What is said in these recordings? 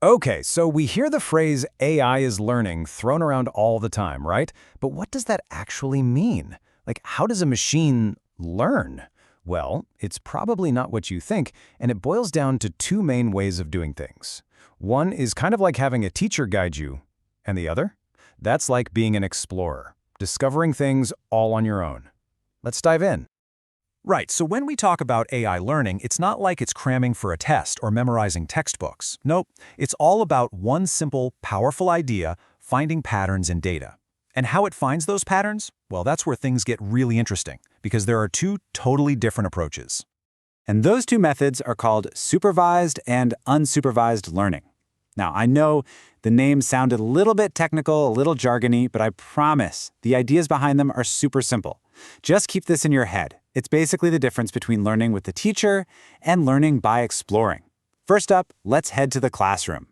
Okay, so we hear the phrase AI is learning thrown around all the time, right? But what does that actually mean? Like, how does a machine learn? Well, it's probably not what you think, and it boils down to two main ways of doing things. One is kind of like having a teacher guide you, and the other? That's like being an explorer, discovering things all on your own. Let's dive in. Right, so when we talk about AI learning, it's not like it's cramming for a test or memorizing textbooks. Nope, it's all about one simple, powerful idea, finding patterns in data. And how it finds those patterns? Well, that's where things get really interesting, because there are two totally different approaches. And those two methods are called supervised and unsupervised learning. Now, I know the names sounded a little bit technical, a little jargony, but I promise the ideas behind them are super simple. Just keep this in your head. It's basically the difference between learning with the teacher and learning by exploring. First up, let's head to the classroom.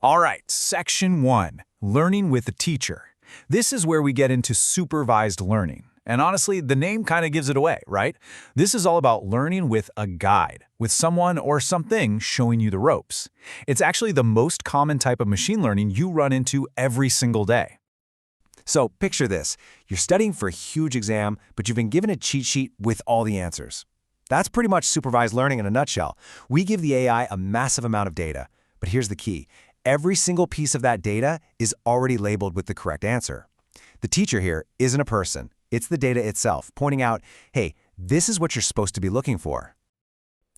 All right, Section 1, Learning with the Teacher. This is where we get into supervised learning. And honestly, the name kind of gives it away, right? This is all about learning with a guide, with someone or something showing you the ropes. It's actually the most common type of machine learning you run into every single day. So picture this. You're studying for a huge exam, but you've been given a cheat sheet with all the answers. That's pretty much supervised learning in a nutshell. We give the AI a massive amount of data, but here's the key. Every single piece of that data is already labeled with the correct answer. The teacher here isn't a person. It's the data itself, pointing out, hey, this is what you're supposed to be looking for.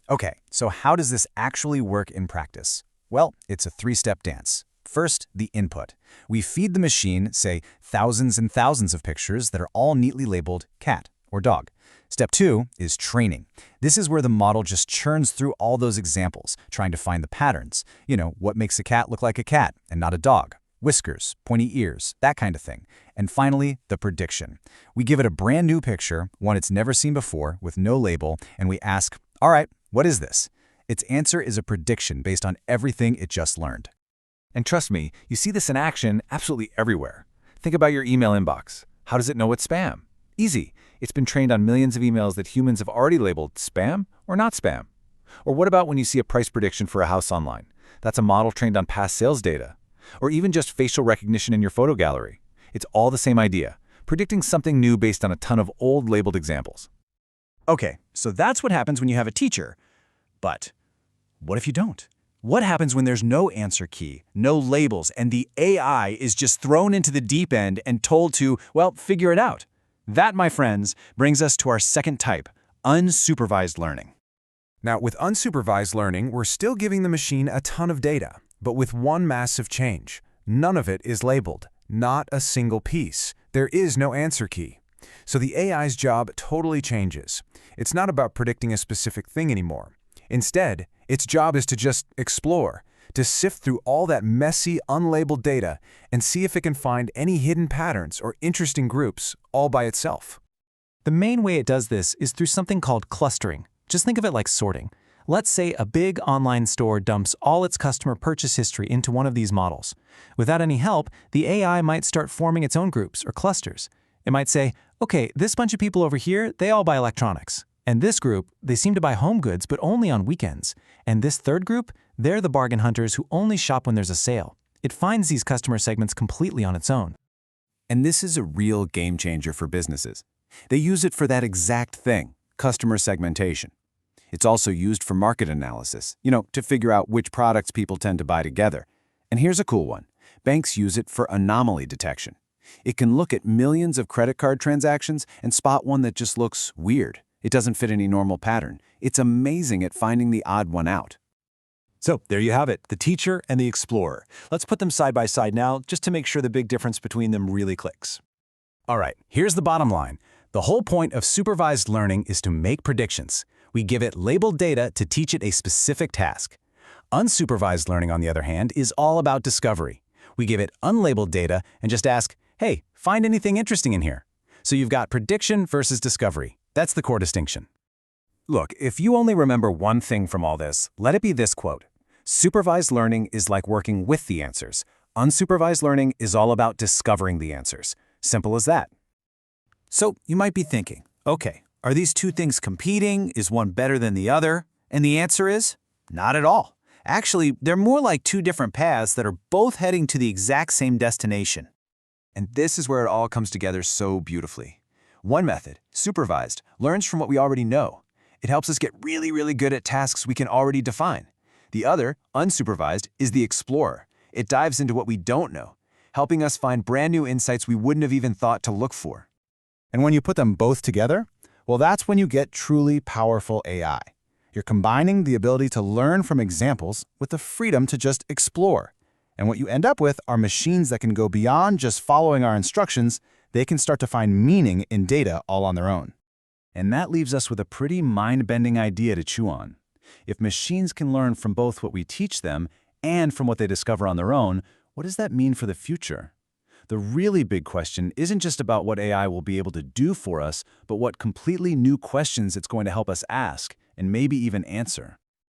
Okay, so how does this actually work in practice? Well, it's a three-step dance. First, the input. We feed the machine, say, thousands and thousands of pictures that are all neatly labeled cat or dog. Step 2 is training. This is where the model just churns through all those examples, trying to find the patterns. You know, what makes a cat look like a cat and not a dog? Whiskers, pointy ears, that kind of thing. And finally, the prediction. We give it a brand new picture, one it's never seen before, with no label, and we ask, all right, what is this? Its answer is a prediction based on everything it just learned. And trust me, you see this in action absolutely everywhere. Think about your email inbox. How does it know it's spam? Easy. It's been trained on millions of emails that humans have already labeled spam or not spam. Or what about when you see a price prediction for a house online? That's a model trained on past sales data. Or even just facial recognition in your photo gallery. It's all the same idea, predicting something new based on a ton of old labeled examples. Okay, so that's what happens when you have a teacher. But what if you don't? What happens when there's no answer key, no labels, and the AI is just thrown into the deep end and told to, well, figure it out? That, my friends, brings us to our second type, unsupervised learning. Now, with unsupervised learning, we're still giving the machine a ton of data, but with one massive change. None of it is labeled, not a single piece. There is no answer key. So the AI's job totally changes. It's not about predicting a specific thing anymore. Instead, its job is to just explore, to sift through all that messy, unlabeled data and see if it can find any hidden patterns or interesting groups all by itself. The main way it does this is through something called clustering. Just think of it like sorting. Let's say a big online store dumps all its customer purchase history into one of these models. Without any help, the AI might start forming its own groups or clusters. It might say, okay, this bunch of people over here, they all buy electronics. And this group, they seem to buy home goods, but only on weekends. And this third group, they're the bargain hunters who only shop when there's a sale. It finds these customer segments completely on its own. And this is a real game changer for businesses. They use it for that exact thing, customer segmentation. It's also used for market analysis, to figure out which products people tend to buy together. And here's a cool one. Banks use it for anomaly detection. It can look at millions of credit card transactions and spot one that just looks weird. It doesn't fit any normal pattern. It's amazing at finding the odd one out. So there you have it, the teacher and the explorer. Let's put them side by side now, just to make sure the big difference between them really clicks. All right, here's the bottom line. The whole point of supervised learning is to make predictions. We give it labeled data to teach it a specific task. Unsupervised learning, on the other hand, is all about discovery. We give it unlabeled data and just ask, hey, find anything interesting in here. So you've got prediction versus discovery. That's the core distinction. Look, if you only remember one thing from all this, let it be this quote. Supervised learning is like working with the answers. Unsupervised learning is all about discovering the answers. Simple as that. So you might be thinking, okay, are these two things competing? Is one better than the other? And the answer is, not at all. Actually, they're more like two different paths that are both heading to the exact same destination. And this is where it all comes together so beautifully. One method, supervised, learns from what we already know. It helps us get really good at tasks we can already define. The other, unsupervised, is the explorer. It dives into what we don't know, helping us find brand new insights we wouldn't have even thought to look for. And when you put them both together, well, that's when you get truly powerful AI. You're combining the ability to learn from examples with the freedom to just explore. And what you end up with are machines that can go beyond just following our instructions. They can start to find meaning in data all on their own. And that leaves us with a pretty mind-bending idea to chew on. If machines can learn from both what we teach them and from what they discover on their own, what does that mean for the future? The really big question isn't just about what AI will be able to do for us, but what completely new questions it's going to help us ask and maybe even answer.